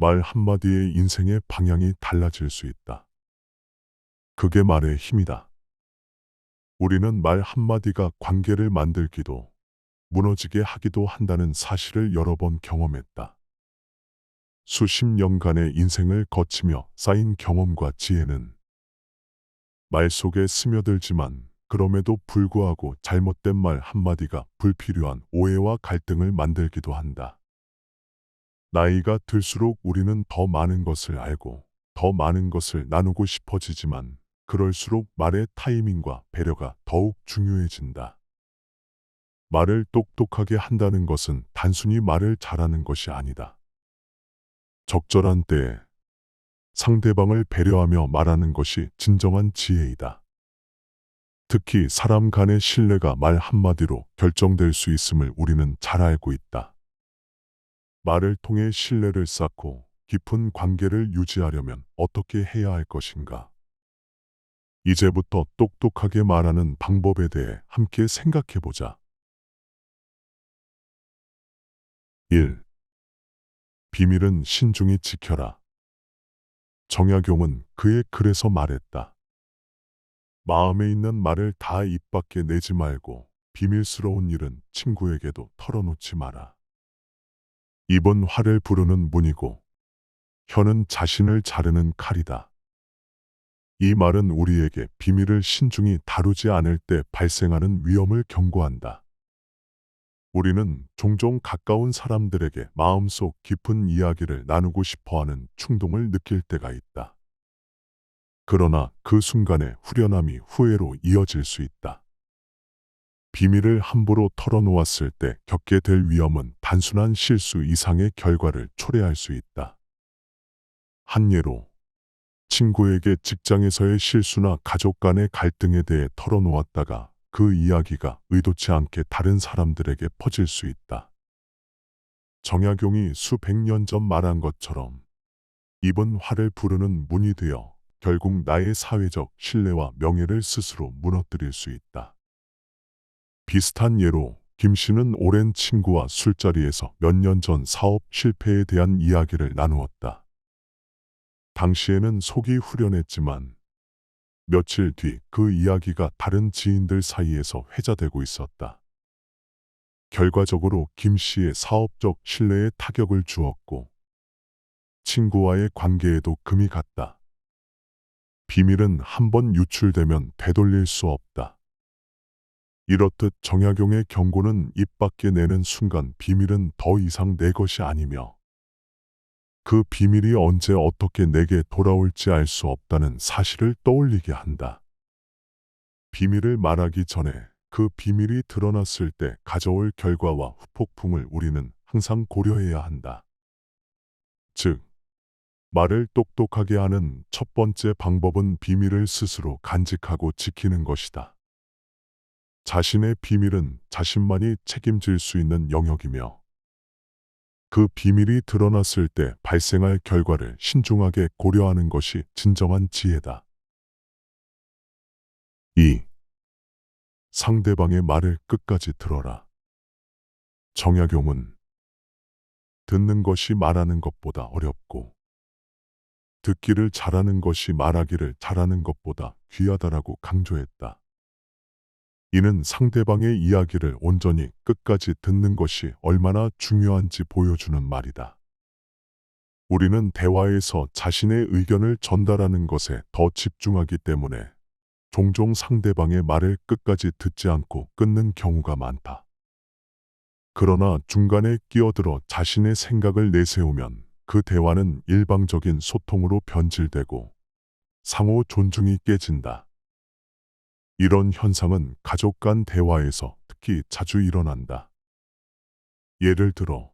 말 한마디에 인생의 방향이 달라질 수 있다. 그게 말의 힘이다. 우리는 말 한마디가 관계를 만들기도 무너지게 하기도 한다는 사실을 여러 번 경험했다. 수십 년간의 인생을 거치며 쌓인 경험과 지혜는 말 속에 스며들지만 그럼에도 불구하고 잘못된 말 한마디가 불필요한 오해와 갈등을 만들기도 한다. 나이가 들수록 우리는 더 많은 것을 알고 더 많은 것을 나누고 싶어지지만 그럴수록 말의 타이밍과 배려가 더욱 중요해진다. 말을 똑똑하게 한다는 것은 단순히 말을 잘하는 것이 아니다. 적절한 때에 상대방을 배려하며 말하는 것이 진정한 지혜이다. 특히 사람 간의 신뢰가 말 한마디로 결정될 수 있음을 우리는 잘 알고 있다. 말을 통해 신뢰를 쌓고 깊은 관계를 유지하려면 어떻게 해야 할 것인가? 이제부터 똑똑하게 말하는 방법에 대해 함께 생각해 보자. 1. 비밀은 신중히 지켜라. 정약용은 그의 글에서 말했다. 마음에 있는 말을 다 입 밖에 내지 말고 비밀스러운 일은 친구에게도 털어놓지 마라. 입은 화를 부르는 문이고 혀는 자신을 자르는 칼이다. 이 말은 우리에게 비밀을 신중히 다루지 않을 때 발생하는 위험을 경고한다. 우리는 종종 가까운 사람들에게 마음속 깊은 이야기를 나누고 싶어하는 충동을 느낄 때가 있다. 그러나 그 순간의 후련함이 후회로 이어질 수 있다. 비밀을 함부로 털어놓았을 때 겪게 될 위험은 단순한 실수 이상의 결과를 초래할 수 있다. 한 예로 친구에게 직장에서의 실수나 가족 간의 갈등에 대해 털어놓았다가 그 이야기가 의도치 않게 다른 사람들에게 퍼질 수 있다. 정약용이 수백 년 전 말한 것처럼 입은 화를 부르는 문이 되어 결국 나의 사회적 신뢰와 명예를 스스로 무너뜨릴 수 있다. 비슷한 예로 김 씨는 오랜 친구와 술자리에서 몇 년 전 사업 실패에 대한 이야기를 나누었다. 당시에는 속이 후련했지만 며칠 뒤 그 이야기가 다른 지인들 사이에서 회자되고 있었다. 결과적으로 김 씨의 사업적 신뢰에 타격을 주었고 친구와의 관계에도 금이 갔다. 비밀은 한번 유출되면 되돌릴 수 없다. 이렇듯 정약용의 경고는 입 밖에 내는 순간 비밀은 더 이상 내 것이 아니며 그 비밀이 언제 어떻게 내게 돌아올지 알 수 없다는 사실을 떠올리게 한다. 비밀을 말하기 전에 그 비밀이 드러났을 때 가져올 결과와 후폭풍을 우리는 항상 고려해야 한다. 즉, 말을 똑똑하게 하는 첫 번째 방법은 비밀을 스스로 간직하고 지키는 것이다. 자신의 비밀은 자신만이 책임질 수 있는 영역이며 그 비밀이 드러났을 때 발생할 결과를 신중하게 고려하는 것이 진정한 지혜다. 2. 상대방의 말을 끝까지 들어라. 정약용은 듣는 것이 말하는 것보다 어렵고 듣기를 잘하는 것이 말하기를 잘하는 것보다 귀하다라고 강조했다. 이는 상대방의 이야기를 온전히 끝까지 듣는 것이 얼마나 중요한지 보여주는 말이다. 우리는 대화에서 자신의 의견을 전달하는 것에 더 집중하기 때문에 종종 상대방의 말을 끝까지 듣지 않고 끊는 경우가 많다. 그러나 중간에 끼어들어 자신의 생각을 내세우면 그 대화는 일방적인 소통으로 변질되고 상호 존중이 깨진다. 이런 현상은 가족 간 대화에서 특히 자주 일어난다. 예를 들어,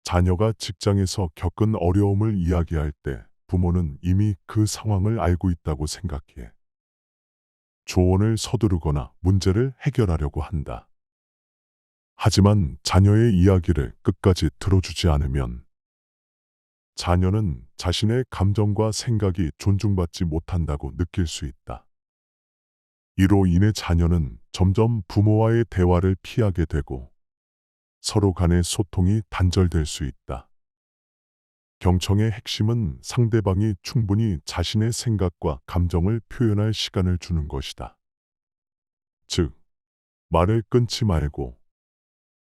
자녀가 직장에서 겪은 어려움을 이야기할 때 부모는 이미 그 상황을 알고 있다고 생각해 조언을 서두르거나 문제를 해결하려고 한다. 하지만 자녀의 이야기를 끝까지 들어주지 않으면 자녀는 자신의 감정과 생각이 존중받지 못한다고 느낄 수 있다. 이로 인해 자녀는 점점 부모와의 대화를 피하게 되고 서로 간의 소통이 단절될 수 있다. 경청의 핵심은 상대방이 충분히 자신의 생각과 감정을 표현할 시간을 주는 것이다. 즉, 말을 끊지 말고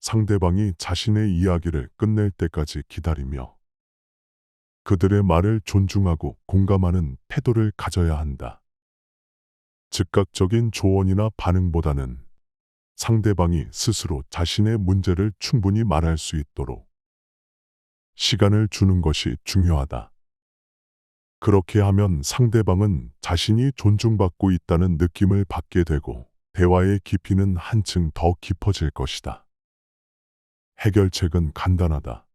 상대방이 자신의 이야기를 끝낼 때까지 기다리며 그들의 말을 존중하고 공감하는 태도를 가져야 한다. 즉각적인 조언이나 반응보다는 상대방이 스스로 자신의 문제를 충분히 말할 수 있도록 시간을 주는 것이 중요하다. 그렇게 하면 상대방은 자신이 존중받고 있다는 느낌을 받게 되고 대화의 깊이는 한층 더 깊어질 것이다. 해결책은 간단하다.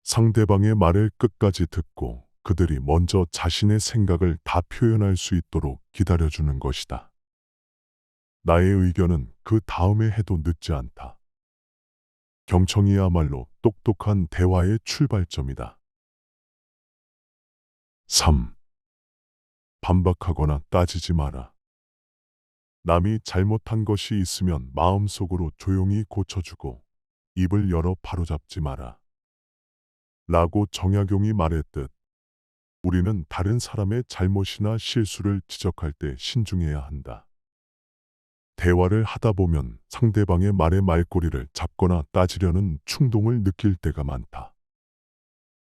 상대방의 말을 끝까지 듣고 그들이 먼저 자신의 생각을 다 표현할 수 있도록 기다려주는 것이다. 나의 의견은 그 다음에 해도 늦지 않다. 경청이야말로 똑똑한 대화의 출발점이다. 3. 반박하거나 따지지 마라. 남이 잘못한 것이 있으면 마음속으로 조용히 고쳐주고 입을 열어 바로잡지 마라. 라고 정약용이 말했듯 우리는 다른 사람의 잘못이나 실수를 지적할 때 신중해야 한다. 대화를 하다 보면 상대방의 말의 말꼬리를 잡거나 따지려는 충동을 느낄 때가 많다.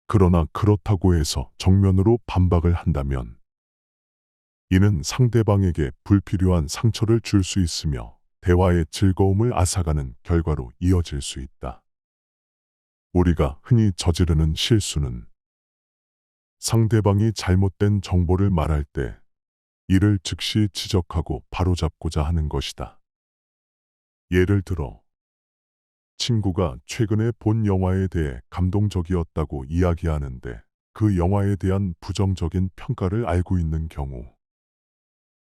그러나 그렇다고 해서 정면으로 반박을 한다면 이는 상대방에게 불필요한 상처를 줄 수 있으며 대화의 즐거움을 앗아가는 결과로 이어질 수 있다. 우리가 흔히 저지르는 실수는 상대방이 잘못된 정보를 말할 때 이를 즉시 지적하고 바로잡고자 하는 것이다. 예를 들어 친구가 최근에 본 영화에 대해 감동적이었다고 이야기하는데 그 영화에 대한 부정적인 평가를 알고 있는 경우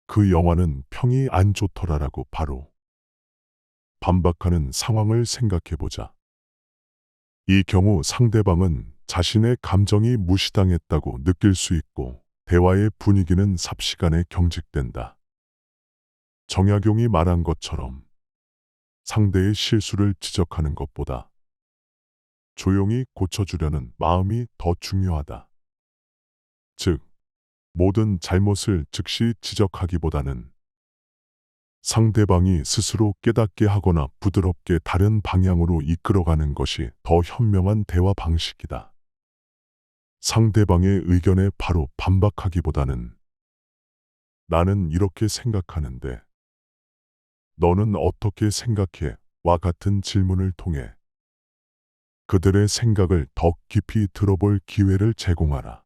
그 영화는 평이 안 좋더라라고 바로 반박하는 상황을 생각해보자. 이 경우 상대방은 자신의 감정이 무시당했다고 느낄 수 있고 대화의 분위기는 삽시간에 경직된다. 정약용이 말한 것처럼 상대의 실수를 지적하는 것보다 조용히 고쳐주려는 마음이 더 중요하다. 즉, 모든 잘못을 즉시 지적하기보다는 상대방이 스스로 깨닫게 하거나 부드럽게 다른 방향으로 이끌어가는 것이 더 현명한 대화 방식이다. 상대방의 의견에 바로 반박하기보다는 나는 이렇게 생각하는데 너는 어떻게 생각해? 와 같은 질문을 통해 그들의 생각을 더 깊이 들어볼 기회를 제공하라.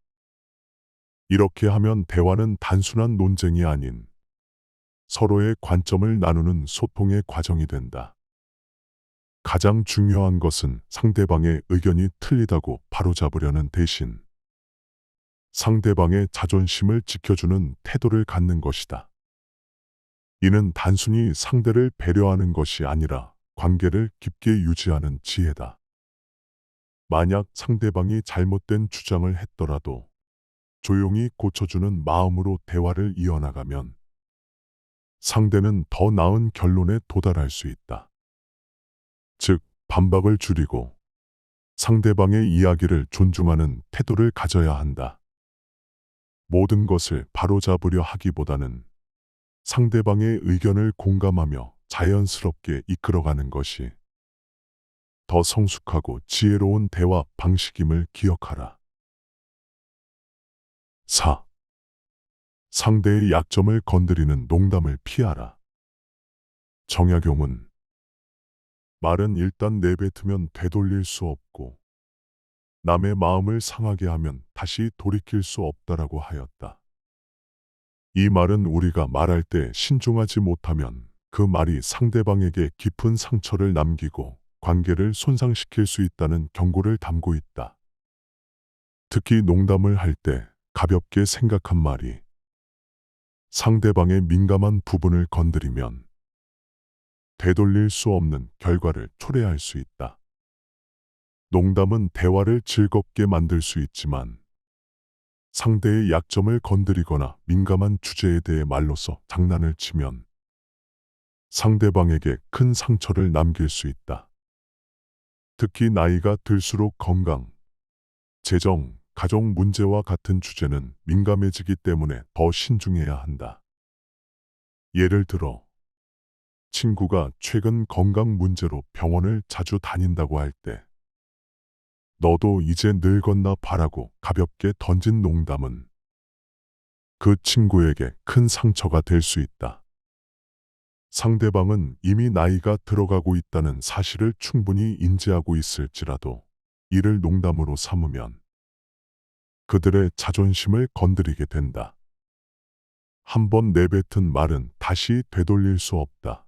이렇게 하면 대화는 단순한 논쟁이 아닌 서로의 관점을 나누는 소통의 과정이 된다. 가장 중요한 것은 상대방의 의견이 틀리다고 바로잡으려는 대신 상대방의 자존심을 지켜주는 태도를 갖는 것이다. 이는 단순히 상대를 배려하는 것이 아니라 관계를 깊게 유지하는 지혜다. 만약 상대방이 잘못된 주장을 했더라도 조용히 고쳐주는 마음으로 대화를 이어나가면 상대는 더 나은 결론에 도달할 수 있다. 즉, 반박을 줄이고 상대방의 이야기를 존중하는 태도를 가져야 한다. 모든 것을 바로잡으려 하기보다는 상대방의 의견을 공감하며 자연스럽게 이끌어가는 것이 더 성숙하고 지혜로운 대화 방식임을 기억하라. 4. 상대의 약점을 건드리는 농담을 피하라. 정약용은 말은 일단 내뱉으면 되돌릴 수 없고 남의 마음을 상하게 하면 다시 돌이킬 수 없다라고 하였다. 이 말은 우리가 말할 때 신중하지 못하면 그 말이 상대방에게 깊은 상처를 남기고 관계를 손상시킬 수 있다는 경고를 담고 있다. 특히 농담을 할 때 가볍게 생각한 말이 상대방의 민감한 부분을 건드리면 되돌릴 수 없는 결과를 초래할 수 있다. 농담은 대화를 즐겁게 만들 수 있지만 상대의 약점을 건드리거나 민감한 주제에 대해 말로써 장난을 치면 상대방에게 큰 상처를 남길 수 있다. 특히 나이가 들수록 건강, 재정, 가족 문제와 같은 주제는 민감해지기 때문에 더 신중해야 한다. 예를 들어, 친구가 최근 건강 문제로 병원을 자주 다닌다고 할 때, 너도 이제 늙었나 봐라고 가볍게 던진 농담은 그 친구에게 큰 상처가 될 수 있다. 상대방은 이미 나이가 들어가고 있다는 사실을 충분히 인지하고 있을지라도 이를 농담으로 삼으면 그들의 자존심을 건드리게 된다. 한번 내뱉은 말은 다시 되돌릴 수 없다.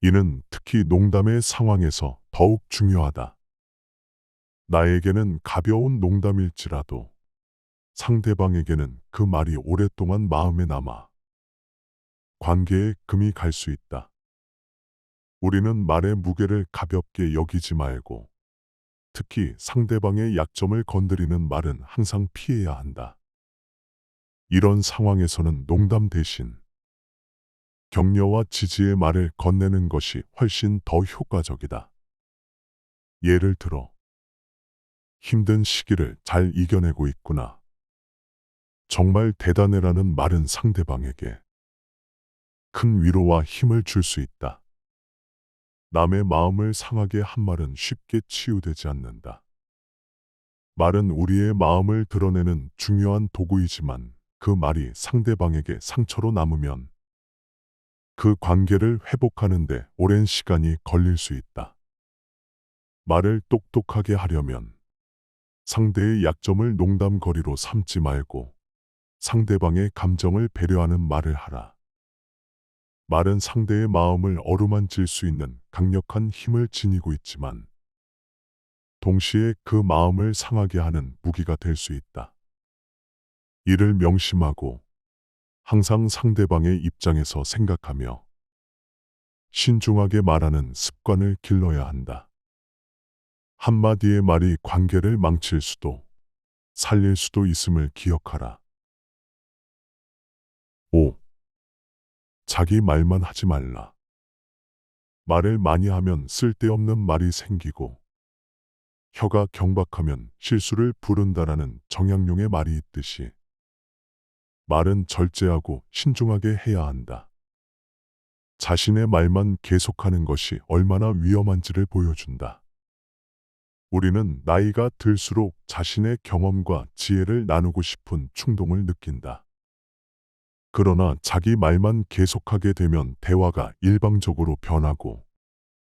이는 특히 농담의 상황에서 더욱 중요하다. 나에게는 가벼운 농담일지라도 상대방에게는 그 말이 오랫동안 마음에 남아 관계에 금이 갈 수 있다. 우리는 말의 무게를 가볍게 여기지 말고 특히 상대방의 약점을 건드리는 말은 항상 피해야 한다. 이런 상황에서는 농담 대신 격려와 지지의 말을 건네는 것이 훨씬 더 효과적이다. 예를 들어, 힘든 시기를 잘 이겨내고 있구나. 정말 대단해라는 말은 상대방에게 큰 위로와 힘을 줄 수 있다. 남의 마음을 상하게 한 말은 쉽게 치유되지 않는다. 말은 우리의 마음을 드러내는 중요한 도구이지만 그 말이 상대방에게 상처로 남으면 그 관계를 회복하는 데 오랜 시간이 걸릴 수 있다. 말을 똑똑하게 하려면 상대의 약점을 농담거리로 삼지 말고 상대방의 감정을 배려하는 말을 하라. 말은 상대의 마음을 어루만질 수 있는 강력한 힘을 지니고 있지만 동시에 그 마음을 상하게 하는 무기가 될 수 있다. 이를 명심하고 항상 상대방의 입장에서 생각하며 신중하게 말하는 습관을 길러야 한다. 한마디의 말이 관계를 망칠 수도 살릴 수도 있음을 기억하라. 5. 자기 말만 하지 말라. 말을 많이 하면 쓸데없는 말이 생기고 혀가 경박하면 실수를 부른다라는 정약용의 말이 있듯이 말은 절제하고 신중하게 해야 한다. 자신의 말만 계속하는 것이 얼마나 위험한지를 보여준다. 우리는 나이가 들수록 자신의 경험과 지혜를 나누고 싶은 충동을 느낀다. 그러나 자기 말만 계속하게 되면 대화가 일방적으로 변하고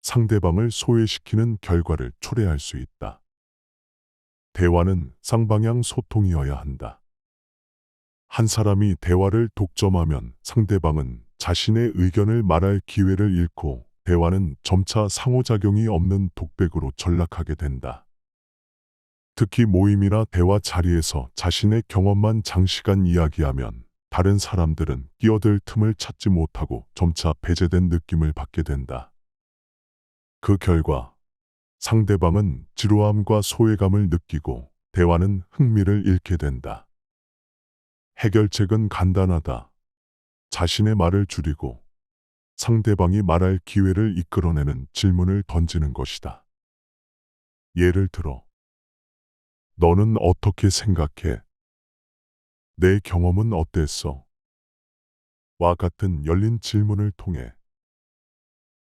상대방을 소외시키는 결과를 초래할 수 있다. 대화는 쌍방향 소통이어야 한다. 한 사람이 대화를 독점하면 상대방은 자신의 의견을 말할 기회를 잃고 대화는 점차 상호작용이 없는 독백으로 전락하게 된다. 특히 모임이나 대화 자리에서 자신의 경험만 장시간 이야기하면 다른 사람들은 끼어들 틈을 찾지 못하고 점차 배제된 느낌을 받게 된다. 그 결과 상대방은 지루함과 소외감을 느끼고 대화는 흥미를 잃게 된다. 해결책은 간단하다. 자신의 말을 줄이고 상대방이 말할 기회를 이끌어내는 질문을 던지는 것이다. 예를 들어, 너는 어떻게 생각해? 내 경험은 어땠어? 와 같은 열린 질문을 통해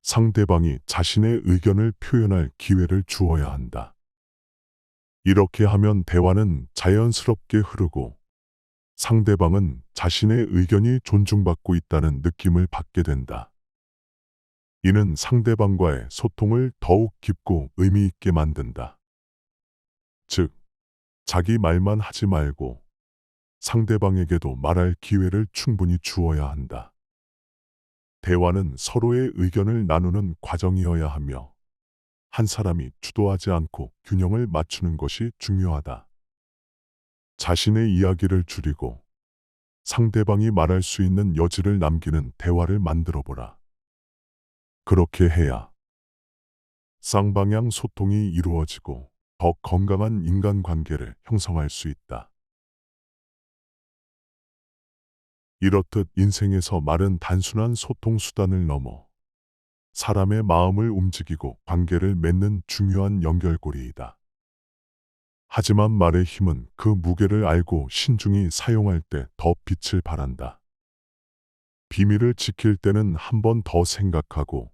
상대방이 자신의 의견을 표현할 기회를 주어야 한다. 이렇게 하면 대화는 자연스럽게 흐르고 상대방은 자신의 의견이 존중받고 있다는 느낌을 받게 된다. 이는 상대방과의 소통을 더욱 깊고 의미 있게 만든다. 즉, 자기 말만 하지 말고 상대방에게도 말할 기회를 충분히 주어야 한다. 대화는 서로의 의견을 나누는 과정이어야 하며 한 사람이 주도하지 않고 균형을 맞추는 것이 중요하다. 자신의 이야기를 줄이고 상대방이 말할 수 있는 여지를 남기는 대화를 만들어 보라. 그렇게 해야 쌍방향 소통이 이루어지고 더 건강한 인간관계를 형성할 수 있다. 이렇듯 인생에서 말은 단순한 소통 수단을 넘어 사람의 마음을 움직이고 관계를 맺는 중요한 연결고리이다. 하지만 말의 힘은 그 무게를 알고 신중히 사용할 때 더 빛을 발한다. 비밀을 지킬 때는 한 번 더 생각하고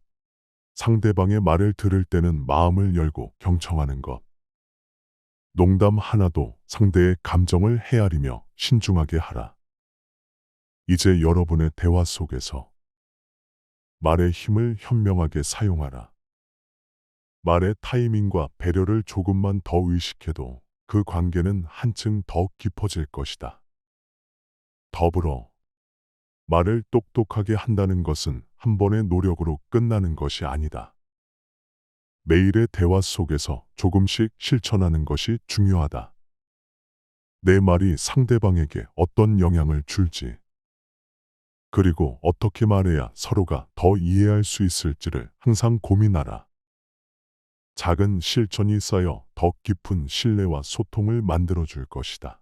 상대방의 말을 들을 때는 마음을 열고 경청하는 것. 농담 하나도 상대의 감정을 헤아리며 신중하게 하라. 이제 여러분의 대화 속에서 말의 힘을 현명하게 사용하라. 말의 타이밍과 배려를 조금만 더 의식해도 그 관계는 한층 더 깊어질 것이다. 더불어 말을 똑똑하게 한다는 것은 한 번의 노력으로 끝나는 것이 아니다. 매일의 대화 속에서 조금씩 실천하는 것이 중요하다. 내 말이 상대방에게 어떤 영향을 줄지, 그리고 어떻게 말해야 서로가 더 이해할 수 있을지를 항상 고민하라. 작은 실천이 쌓여 더 깊은 신뢰와 소통을 만들어줄 것이다.